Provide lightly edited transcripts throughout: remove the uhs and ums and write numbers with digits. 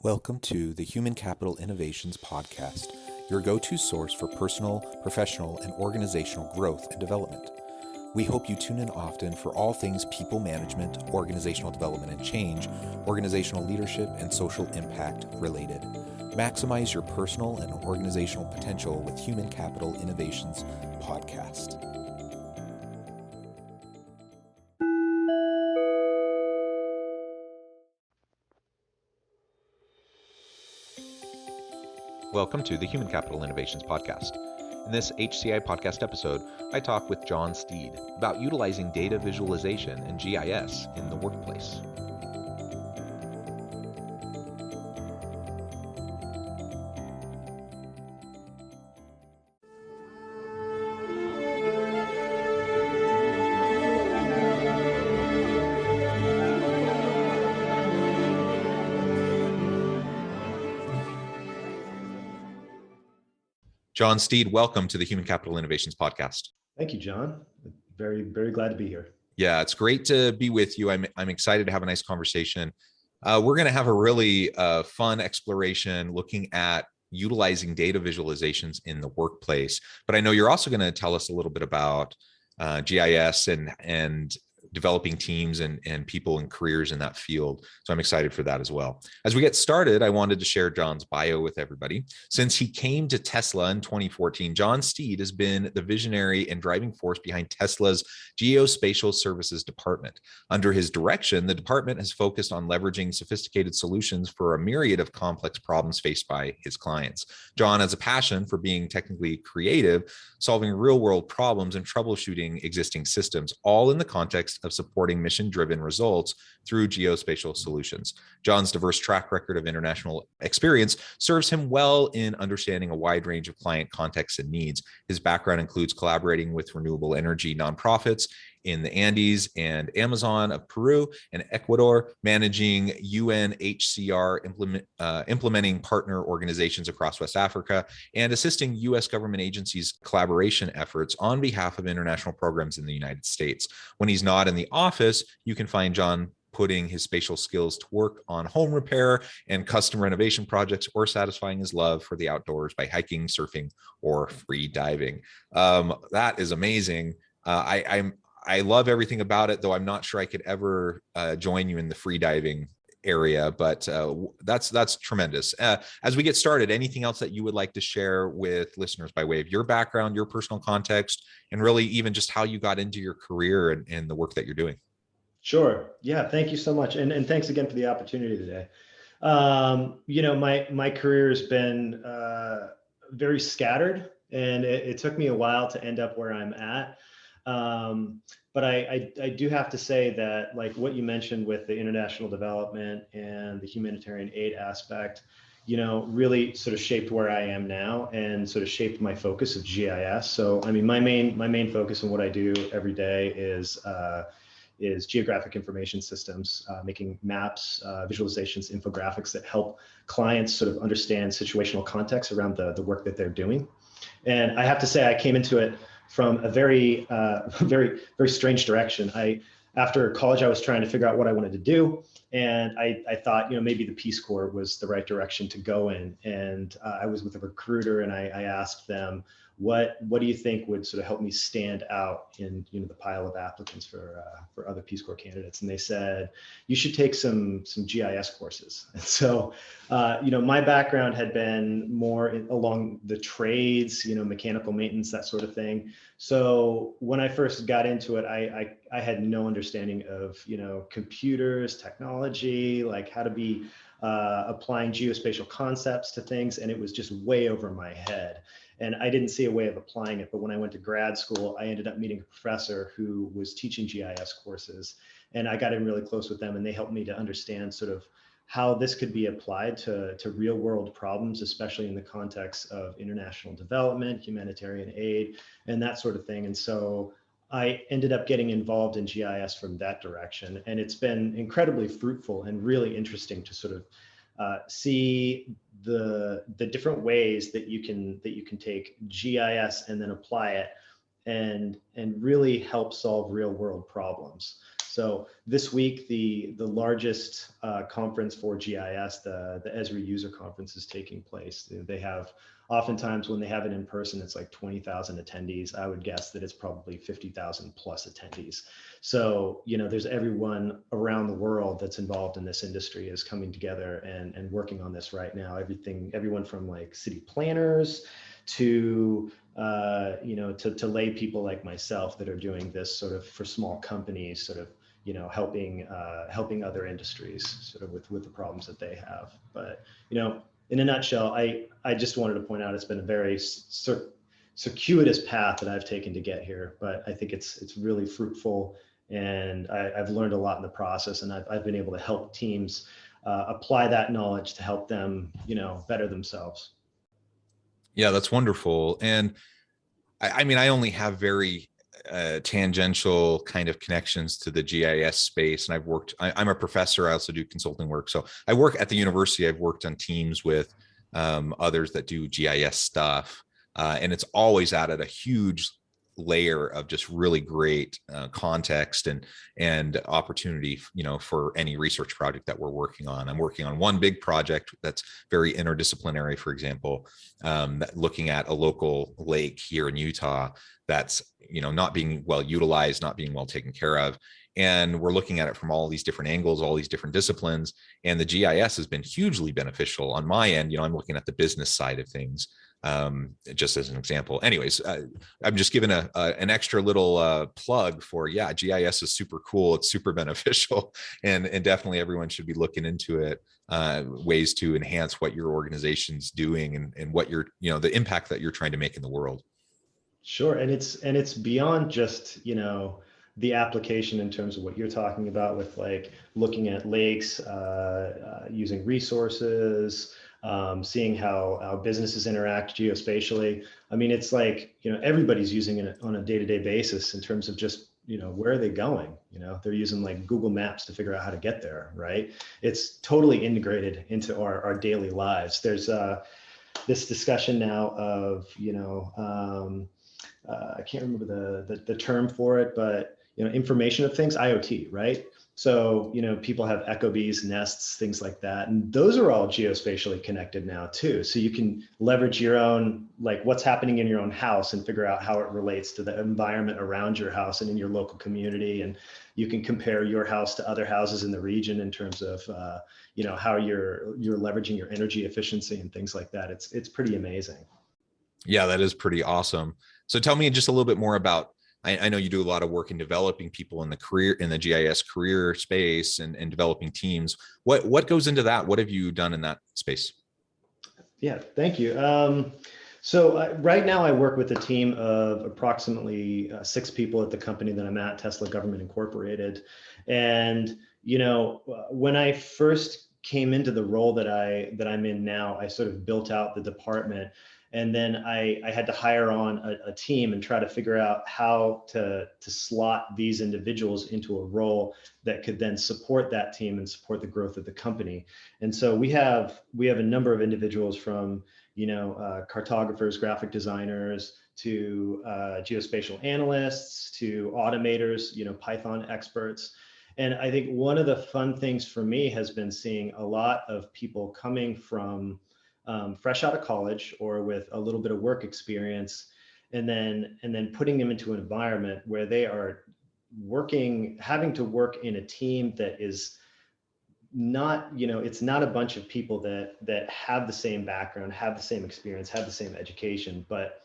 Welcome to the Human Capital Innovations Podcast, your go-to source for personal, professional, and organizational growth and development. We hope you tune in often for all things people management, organizational development and change, organizational leadership, and social impact related. Maximize your personal and organizational potential with Human Capital Innovations Podcast. Welcome to the Human Capital Innovations Podcast. In this HCI podcast episode, I talk with John Steed about utilizing data visualization and GIS in the workplace. John Steed, welcome to the Human Capital Innovations Podcast. Thank you, John. Very, very glad to be here. Yeah, it's great to be with you. I'm excited to have a nice conversation. We're going to have a really fun exploration looking at utilizing data visualizations in the workplace. But I know you're also going to tell us a little bit about GIS and developing teams and people and careers in that field. So I'm excited for that as well. As we get started, I wanted to share John's bio with everybody. Since he came to Tesla in 2014, John Steed has been the visionary and driving force behind Tesla's Geospatial Services Department. Under his direction, the department has focused on leveraging sophisticated solutions for a myriad of complex problems faced by his clients. John has a passion for being technically creative, solving real-world problems and troubleshooting existing systems, all in the context of supporting mission-driven results through geospatial solutions. John's diverse track record of international experience serves him well in understanding a wide range of client contexts and needs. His background includes collaborating with renewable energy nonprofits in the Andes and Amazon of Peru and Ecuador, managing UNHCR implementing partner organizations across West Africa, and assisting U.S. government agencies' collaboration efforts on behalf of international programs in the United States. When he's not in the office, you can find John putting his spatial skills to work on home repair and custom renovation projects, or satisfying his love for the outdoors by hiking, surfing, or free diving. That is amazing. I love everything about it, though I'm not sure I could ever join you in the free diving area, but that's tremendous. As we get started, anything else that you would like to share with listeners by way of your background, your personal context, and really even just how you got into your career and the work that you're doing? Sure. Yeah. Thank you so much. And thanks again for the opportunity today. My career has been very scattered, and it took me a while to end up where I'm at. But I do have to say that, like what you mentioned with the international development and the humanitarian aid aspect, really sort of shaped where I am now and sort of shaped my focus of GIS. So, I mean, my main focus and what I do every day is geographic information systems, making maps, visualizations, infographics that help clients sort of understand situational context around the work that they're doing. And I have to say, I came into it from a very, very strange direction. After college, I was trying to figure out what I wanted to do. And I thought, maybe the Peace Corps was the right direction to go in. And I was with a recruiter, and I asked them, what do you think would sort of help me stand out in the pile of applicants for other Peace Corps candidates? And they said, you should take some GIS courses. And so, my background had been more along the trades, mechanical maintenance, that sort of thing. So when I first got into it, I had no understanding of computers, technology, like how to be applying geospatial concepts to things, and it was just way over my head. And I didn't see a way of applying it. But when I went to grad school, I ended up meeting a professor who was teaching GIS courses. And I got in really close with them, and they helped me to understand sort of how this could be applied to real world problems, especially in the context of international development, humanitarian aid, and that sort of thing. And so I ended up getting involved in GIS from that direction. And it's been incredibly fruitful and really interesting to sort of see the different ways that you can take GIS and then apply it and really help solve real world problems. So this week, the largest conference for GIS, the Esri User Conference, is taking place. They have, oftentimes when they have it in person, it's like 20,000 attendees. I would guess that it's probably 50,000 plus attendees. So, there's everyone around the world that's involved in this industry is coming together and working on this right now. Everyone from like city planners to to lay people like myself that are doing this sort of for small companies, sort of helping other industries sort of with the problems that they have. But in a nutshell, I just wanted to point out it's been a very circuitous path that I've taken to get here, but I think it's really fruitful, and I've learned a lot in the process, and I've been able to help teams apply that knowledge to help them better themselves. Yeah, that's wonderful. And I mean, I only have very tangential kind of connections to the GIS space. And I'm a professor. I also do consulting work. So I work at the university. I've worked on teams with others that do GIS stuff. And it's always added a huge layer of just really great context and opportunity, for any research project that we're working on. I'm working on one big project that's very interdisciplinary, for example, looking at a local lake here in Utah that's, not being well utilized, not being well taken care of. And we're looking at it from all these different angles, all these different disciplines. And the GIS has been hugely beneficial on my end. I'm looking at the business side of things, just as an example. Anyways, I'm just giving an extra little plug for, GIS is super cool. It's super beneficial, and definitely everyone should be looking into it, ways to enhance what your organization's doing and what you're, the impact that you're trying to make in the world. Sure. And it's beyond just, the application in terms of what you're talking about with like looking at lakes, using resources, seeing how businesses interact geospatially. I mean, it's like, everybody's using it on a day-to-day basis in terms of just, where are they going? They're using like Google Maps to figure out how to get there, right? It's totally integrated into our daily lives. There's this discussion now of, I can't remember the term for it, but information of things, IoT, right? So people have Echo Bees, Nests, things like that, and those are all geospatially connected now too. So you can leverage your own, like what's happening in your own house, and figure out how it relates to the environment around your house and in your local community. And you can compare your house to other houses in the region in terms of how you're leveraging your energy efficiency and things like that. It's pretty amazing. Yeah, that is pretty awesome. So tell me just a little bit more about, I know you do a lot of work in developing people in the GIS career space and developing teams. What goes into that? What have you done in that space? Yeah, thank you. So right now I work with a team of approximately 6 people at the company that I'm at, Tesla Government Incorporated. And, when I first came into the role that I'm in now, I sort of built out the department. And then I had to hire on a team and try to figure out how to slot these individuals into a role that could then support that team and support the growth of the company. And so we have a number of individuals from, cartographers, graphic designers, to geospatial analysts, to automators, Python experts. And I think one of the fun things for me has been seeing a lot of people coming from fresh out of college or with a little bit of work experience, and then putting them into an environment where they are having to work in a team that is not, it's not a bunch of people that have the same background, have the same experience, have the same education, but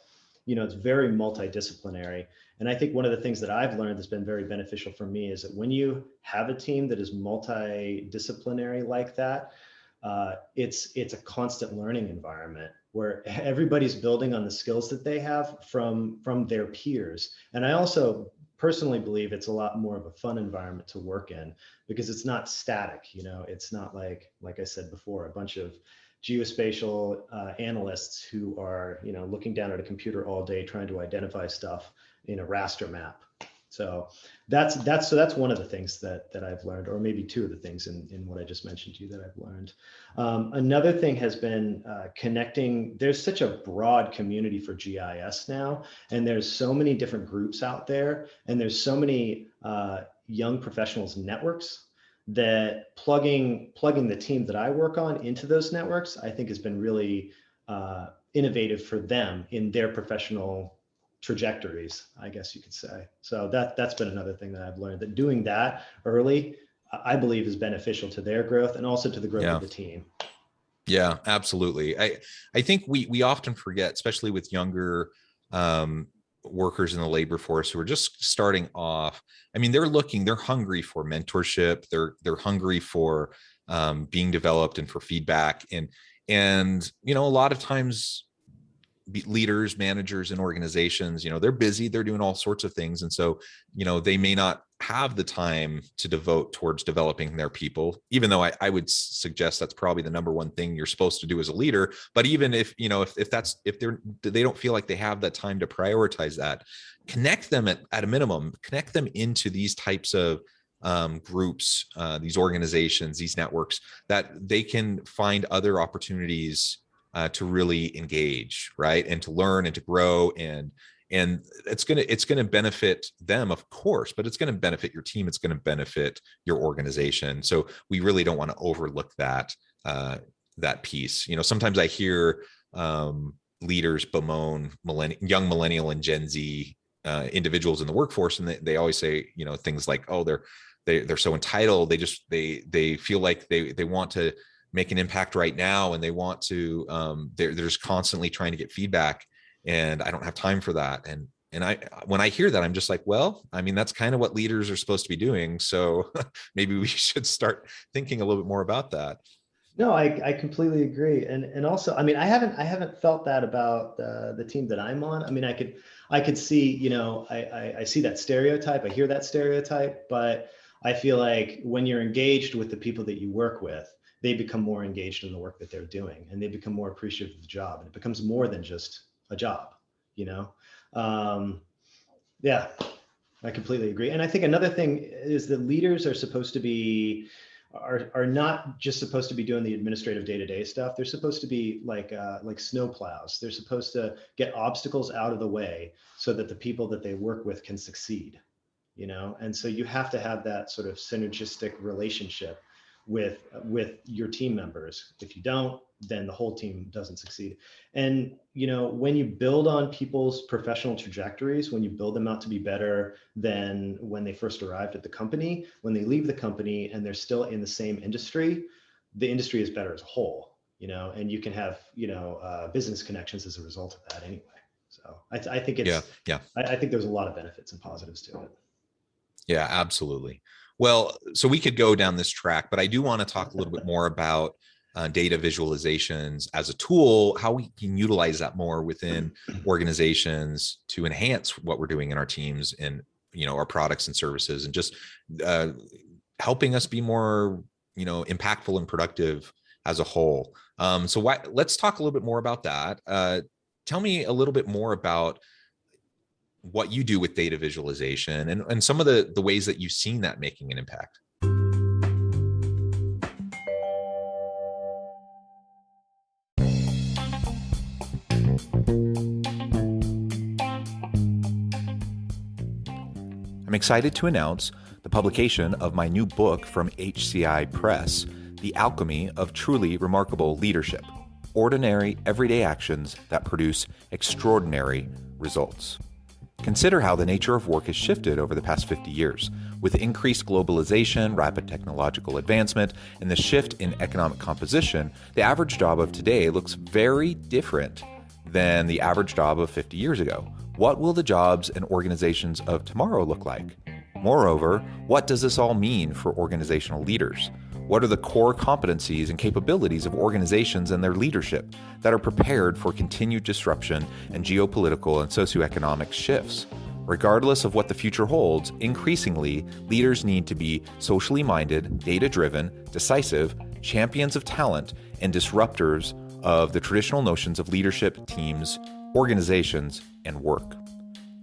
it's very multidisciplinary. And I think one of the things that I've learned that's been very beneficial for me is that when you have a team that is multidisciplinary like that, it's a constant learning environment where everybody's building on the skills that they have from their peers. And I also personally believe it's a lot more of a fun environment to work in, because it's not static. It's not like I said before, a bunch of geospatial analysts who are looking down at a computer all day trying to identify stuff in a raster map. So that's one of the things that I've learned, or maybe 2 of the things in what I just mentioned to you that I've learned. Another thing has been connecting. There's such a broad community for GIS now, and there's so many different groups out there, and there's so many young professionals networks, that plugging the team that I work on into those networks, I think has been really innovative for them in their professional trajectories, I guess you could say. So that's been another thing that I've learned, that doing that early, I believe, is beneficial to their growth and also to the growth of the team. Yeah, absolutely. I think we often forget, especially with younger workers in the labor force who are just starting off. I mean, they're hungry for mentorship. They're hungry for being developed and for feedback. And you know, a lot of times leaders, managers in organizations, you know, they're busy, they're doing all sorts of things. And so, you know, they may not have the time to devote towards developing their people, even though I would suggest that's probably the number one thing you're supposed to do as a leader. But even if, you know, if they don't feel like they have that time to prioritize that, connect them at a minimum, connect them into these types of groups, these organizations, these networks, that they can find other opportunities to really engage, right, and to learn and to grow, and it's gonna benefit them, of course, but it's gonna benefit your team. It's gonna benefit your organization. So we really don't want to overlook that piece. You know, sometimes I hear leaders bemoan young millennial and Gen Z individuals in the workforce, and they always say, you know, things like, oh, they're so entitled. They feel like they want to make an impact right now, and they want to they're just constantly trying to get feedback, and I don't have time for that. And when I hear that, I'm just like, well, I mean, that's kind of what leaders are supposed to be doing. So maybe we should start thinking a little bit more about that. No, I completely agree. And also, I mean, I haven't felt that about the team that I'm on. I mean, I could see, you know, I see that stereotype, I hear that stereotype, but I feel like when you're engaged with the people that you work with, they become more engaged in the work that they're doing, and they become more appreciative of the job, and it becomes more than just a job, you know? Yeah, I completely agree. And I think another thing is that leaders are supposed to be, are not just supposed to be doing the administrative day-to-day stuff. They're supposed to be like snow plows. They're supposed to get obstacles out of the way so that the people that they work with can succeed, you know? And so you have to have that sort of synergistic relationship with your team members. If you don't, then the whole team doesn't succeed. And you know, when you build on people's professional trajectories, when you build them out to be better than when they first arrived at the company, when they leave the company and they're still in the same industry, the industry is better as a whole, you know, and you can have, you know, business connections as a result of that anyway. So I think it's, Yeah. I think there's a lot of benefits and positives to it. Yeah, absolutely. Well, so we could go down this track, but I do want to talk a little bit more about data visualizations as a tool, how we can utilize that more within organizations to enhance what we're doing in our teams and, you know, our products and services, and just helping us be more, you know, impactful and productive as a whole. Let's talk a little bit more about that. Tell me a little bit more about what you do with data visualization and some of the ways that you've seen that making an impact. I'm excited to announce the publication of my new book from HCI Press, The Alchemy of Truly Remarkable Leadership: Ordinary, Everyday Actions that Produce Extraordinary Results. Consider how the nature of work has shifted over the past 50 years. With increased globalization, rapid technological advancement, and the shift in economic composition, the average job of today looks very different than the average job of 50 years ago. What will the jobs and organizations of tomorrow look like? Moreover, what does this all mean for organizational leaders? What are the core competencies and capabilities of organizations and their leadership that are prepared for continued disruption and geopolitical and socioeconomic shifts? Regardless of what the future holds, increasingly, leaders need to be socially minded, data-driven, decisive, champions of talent, and disruptors of the traditional notions of leadership, teams, organizations, and work.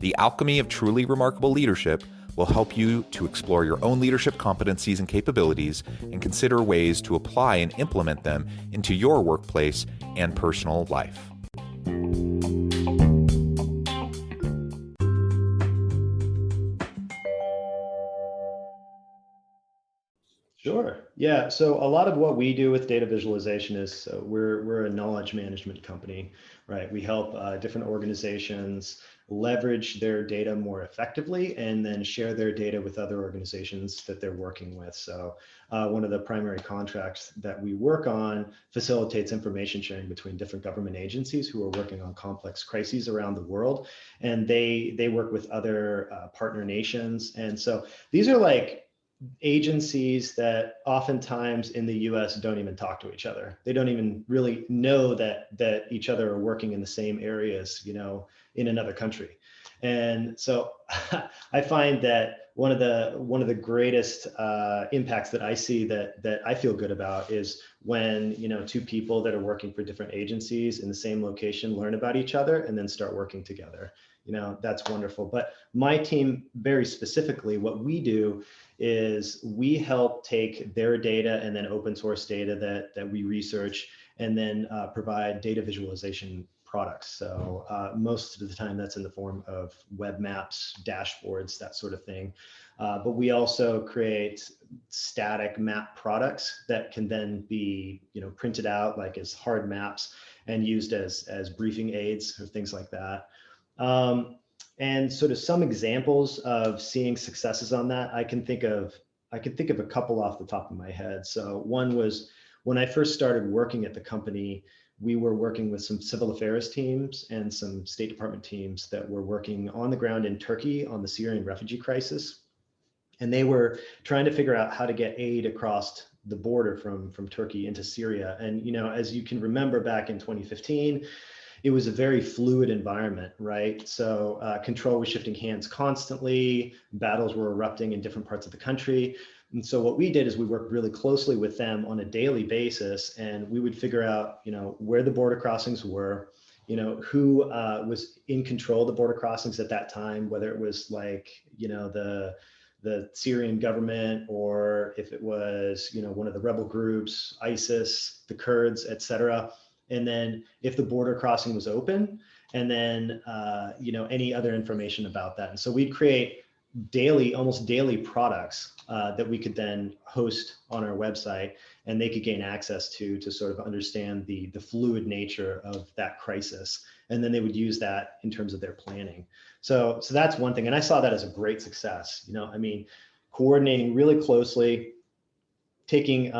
The Alchemy of Truly Remarkable Leadership will help you to explore your own leadership competencies and capabilities and consider ways to apply and implement them into your workplace and personal life. Yeah, so a lot of what we do with data visualization is we're a knowledge management company, right? We help different organizations leverage their data more effectively and then share their data with other organizations that they're working with. So one of the primary contracts that we work on facilitates information sharing between different government agencies who are working on complex crises around the world, and they work with other partner nations. And so these are like agencies that oftentimes in the US don't even talk to each other. They don't even really know that each other are working in the same areas, in another country. And so I find that one of the greatest impacts that I see that I feel good about is when two people that are working for different agencies in the same location learn about each other and then start working together. That's wonderful. But my team, very specifically, what we do is we help take their data and then open source data that we research and then provide data visualization products. So most of the time that's in the form of web maps, dashboards, that sort of thing. But we also create static map products that can then be printed out like as hard maps and used as briefing aids or things like that. And sort of some examples of seeing successes on that, I can think of a couple off the top of my head. So one was when I first started working at the company, we were working with some civil affairs teams and some State Department teams that were working on the ground in Turkey on the Syrian refugee crisis. And they were trying to figure out how to get aid across the border from Turkey into Syria. And, as you can remember back in 2015, it was a very fluid environment, right? So control was shifting hands constantly, battles were erupting in different parts of the country. And so what we did is we worked really closely with them on a daily basis, and we would figure out, where the border crossings were, who was in control of the border crossings at that time, whether it was like, the Syrian government, or if it was, one of the rebel groups, ISIS, the Kurds, et cetera. And then if the border crossing was open, and then any other information about that. And so we'd create almost daily products that we could then host on our website, and they could gain access to sort of understand the fluid nature of that crisis. And then they would use that in terms of their planning. So that's one thing. And I saw that as a great success. Coordinating really closely, taking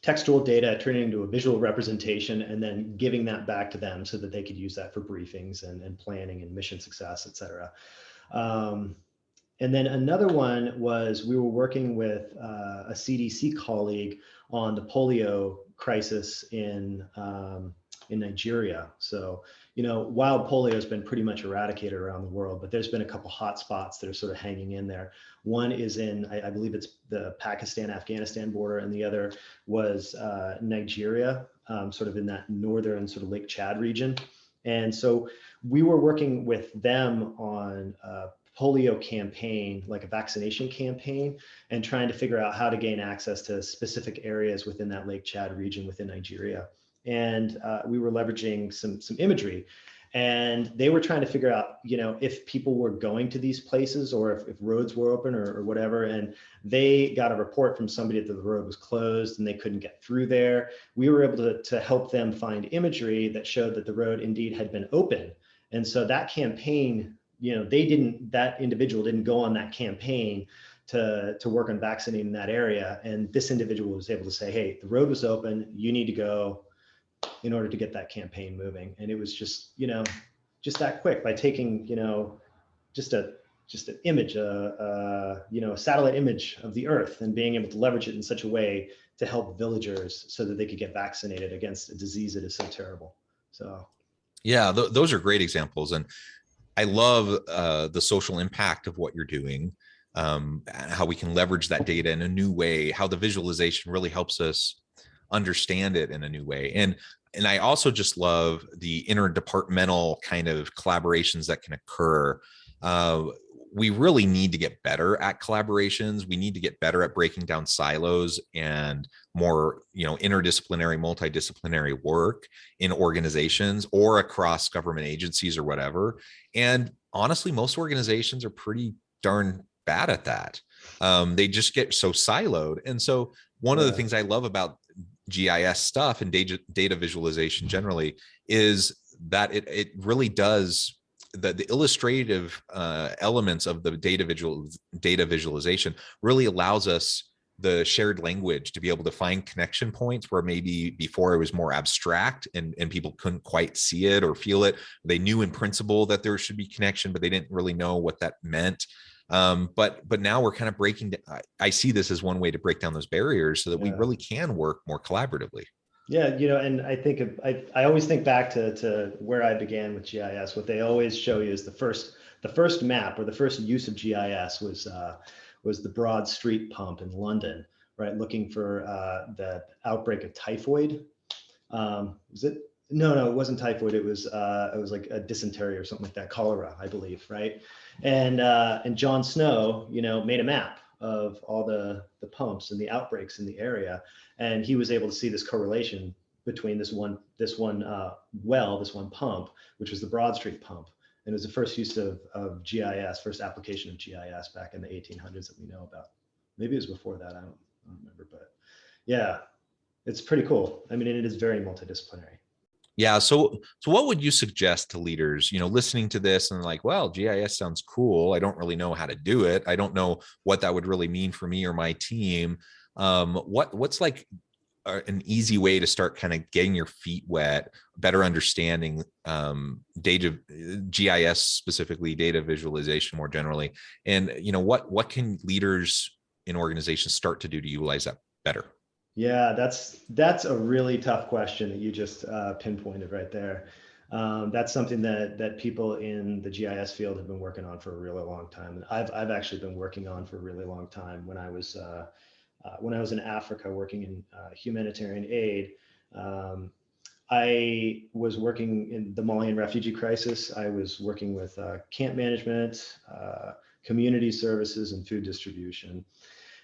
textual data, turning it into a visual representation, and then giving that back to them so that they could use that for briefings and planning and mission success, et cetera. And then another one was we were working with a CDC colleague on the polio crisis in Nigeria. So, wild polio has been pretty much eradicated around the world, but there's been a couple hot spots that are sort of hanging in there. One is in, I believe it's the Pakistan-Afghanistan border, and the other was Nigeria, sort of in that northern sort of Lake Chad region. And so we were working with them on a polio campaign, like a vaccination campaign, and trying to figure out how to gain access to specific areas within that Lake Chad region within Nigeria. And we were leveraging some imagery, and they were trying to figure out, if people were going to these places, or if roads were open or whatever. And they got a report from somebody that the road was closed and they couldn't get through there. We were able to help them find imagery that showed that the road indeed had been open. And so that campaign, that individual didn't go on that campaign to work on vaccinating that area. And this individual was able to say, hey, the road was open, you need to go, in order to get that campaign moving. And it was just that quick, by taking, just an image, a satellite image of the Earth, and being able to leverage it in such a way to help villagers so that they could get vaccinated against a disease that is so terrible. So, yeah, those are great examples. And I love the social impact of what you're doing, how we can leverage that data in a new way, how the visualization really helps us understand it in a new way. And I also just love the interdepartmental kind of collaborations that can occur. We really need to get better at collaborations. We need to get better at breaking down silos and more, interdisciplinary, multidisciplinary work in organizations or across government agencies or whatever. And honestly, most organizations are pretty darn bad at that. They just get so siloed. And so one of the Yeah. things I love about GIS stuff and data visualization generally is that it really does the illustrative elements of the data visualization really allows us the shared language to be able to find connection points where maybe before it was more abstract and people couldn't quite see it or feel it. They knew in principle that there should be connection, but they didn't really know what that meant. But now we're kind of I see this as one way to break down those barriers so that we Yeah. really can work more collaboratively. Yeah, and I think I always think back to where I began with GIS. What they always show you is the first map or the first use of GIS was the Broad Street pump in London, right? Looking for the outbreak of typhoid. Was it? No, it wasn't typhoid. It was like a dysentery or something like that, cholera, I believe, right? And John Snow, made a map of all the pumps and the outbreaks in the area, and he was able to see this correlation between this one this one pump, which was the Broad Street pump, and it was the first use of GIS, first application of GIS back in the 1800s that we know about. Maybe it was before that. I don't remember, but yeah, it's pretty cool. I mean, it is very multidisciplinary. Yeah. So what would you suggest to leaders, listening to this and like, well, GIS sounds cool. I don't really know how to do it. I don't know what that would really mean for me or my team. What's like an easy way to start kind of getting your feet wet, better understanding data, GIS specifically, data visualization more generally, and what can leaders in organizations start to do to utilize that better? Yeah, that's a really tough question that you just pinpointed right there. That's something that people in the GIS field have been working on for a really long time, and I've actually been working on for a really long time. When I was in Africa working in humanitarian aid, I was working in the Malian refugee crisis. I was working with camp management, community services, and food distribution.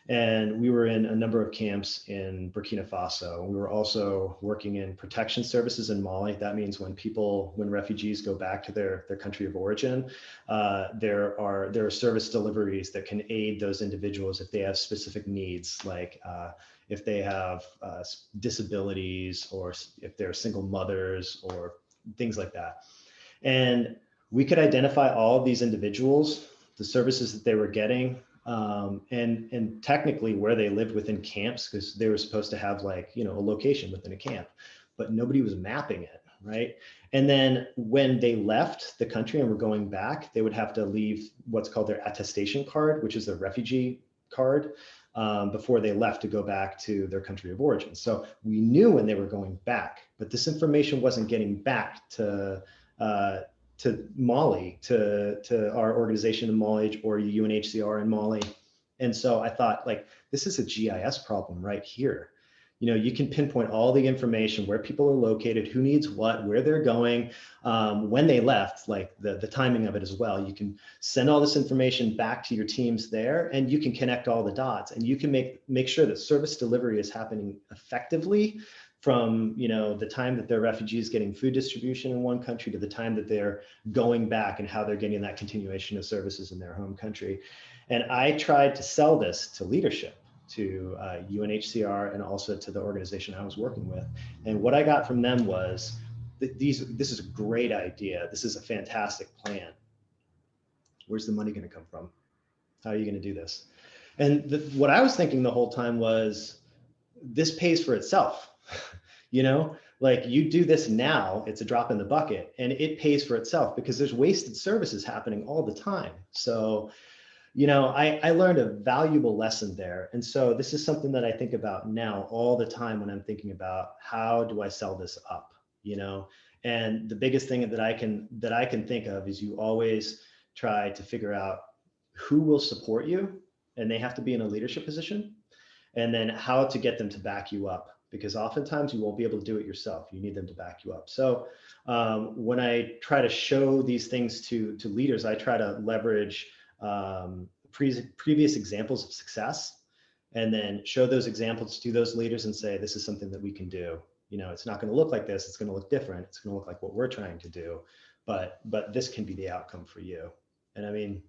And we were in a number of camps in Burkina Faso. We were also working in protection services in Mali. That means when refugees go back to their country of origin, there are service deliveries that can aid those individuals if they have specific needs, like if they have disabilities or if they're single mothers or things like that. And we could identify all of these individuals, the services that they were getting, and technically where they lived within camps, because they were supposed to have a location within a camp, but nobody was mapping it, right? And then when they left the country and were going back, they would have to leave what's called their attestation card, which is their refugee card, before they left to go back to their country of origin. So we knew when they were going back, but this information wasn't getting back to Mali, to our organization in Mali or UNHCR in Mali. And so I thought, this is a GIS problem right here. You can pinpoint all the information, where people are located, who needs what, where they're going, when they left, like the timing of it as well. You can send all this information back to your teams there, and you can connect all the dots, and you can make sure that service delivery is happening effectively from the time that they're refugees getting food distribution in one country to the time that they're going back and how they're getting that continuation of services in their home country. And I tried to sell this to leadership, to UNHCR, and also to the organization I was working with. And what I got from them was, this is a great idea. This is a fantastic plan. Where's the money going to come from? How are you going to do this? And what I was thinking the whole time was, this pays for itself. You do this now, it's a drop in the bucket, and it pays for itself because there's wasted services happening all the time. So, I learned a valuable lesson there. And so this is something that I think about now all the time when I'm thinking about, how do I sell this up? And the biggest thing that I can think of is, you always try to figure out who will support you, and they have to be in a leadership position, and then how to get them to back you up, because oftentimes you won't be able to do it yourself. You need them to back you up. So when I try to show these things to leaders, I try to leverage previous examples of success, and then show those examples to those leaders and say, this is something that we can do. It's not going to look like this. It's going to look different. It's going to look like what we're trying to do, but this can be the outcome for you. And I mean,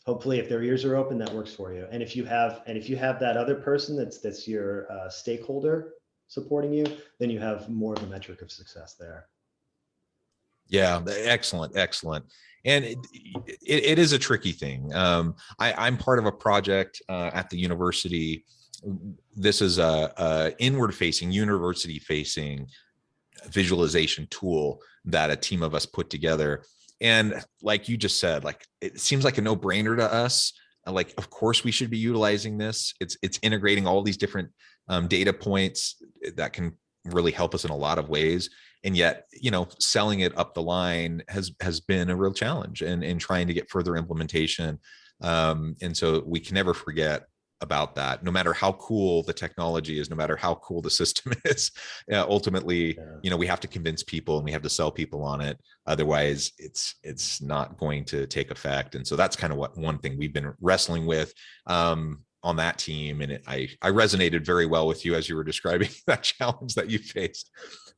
hopefully if their ears are open, that works for you. And if you have that other person that's your stakeholder supporting you, then you have more of a metric of success there. Yeah, excellent, excellent. And it is a tricky thing. I'm part of a project at the university. This is a inward facing, university facing visualization tool that a team of us put together. And like you just said, like it seems like a no-brainer to us. Like, of course, we should be utilizing this. It's integrating all these different data points that can really help us in a lot of ways. And yet, selling it up the line has been a real challenge in trying to get further implementation. And so we can never forget about that. No matter how cool the technology is, no matter how cool the system is, ultimately, we have to convince people and we have to sell people on it. Otherwise, it's not going to take effect. And so that's kind of one thing we've been wrestling with on that team. And I resonated very well with you as you were describing that challenge that you faced.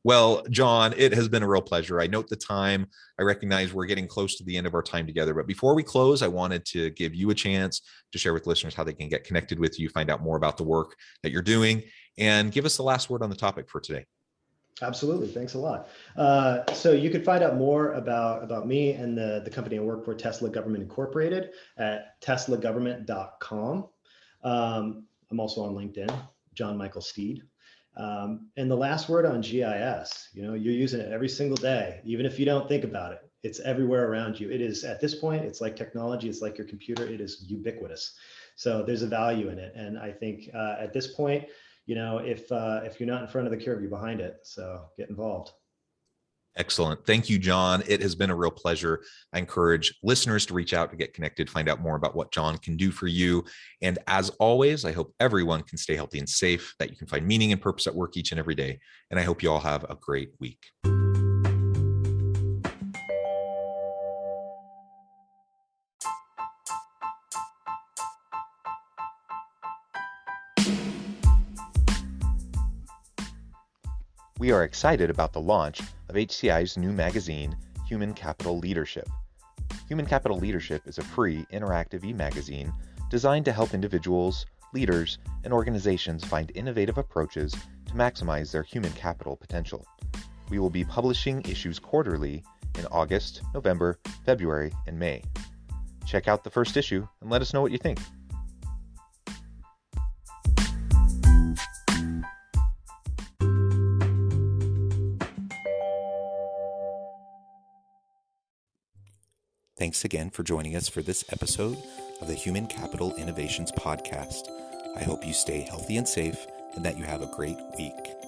Well, John, it has been a real pleasure. I note the time. I recognize we're getting close to the end of our time together. But before we close, I wanted to give you a chance to share with listeners how they can get connected with you, find out more about the work that you're doing, and give us the last word on the topic for today. Absolutely. Thanks a lot. So you could find out more about me and the company I work for, Tesla Government Incorporated, at teslagovernment.com. I'm also on LinkedIn, John Michael Steed. And the last word on GIS, you're using it every single day, even if you don't think about it. It's everywhere around you. It is, at this point, it's like technology. It's like your computer. It is ubiquitous. So there's a value in it. And I think at this point, if you're not in front of the curve, you're behind it. So get involved. Excellent. Thank you, John. It has been a real pleasure. I encourage listeners to reach out to get connected, find out more about what John can do for you. And as always, I hope everyone can stay healthy and safe, that you can find meaning and purpose at work each and every day. And I hope you all have a great week. We are excited about the launch of HCI's new magazine, Human Capital Leadership. Human Capital Leadership is a free, interactive e-magazine designed to help individuals, leaders, and organizations find innovative approaches to maximize their human capital potential. We will be publishing issues quarterly in August, November, February, and May. Check out the first issue and let us know what you think. Thanks again for joining us for this episode of the Human Capital Innovations Podcast. I hope you stay healthy and safe and that you have a great week.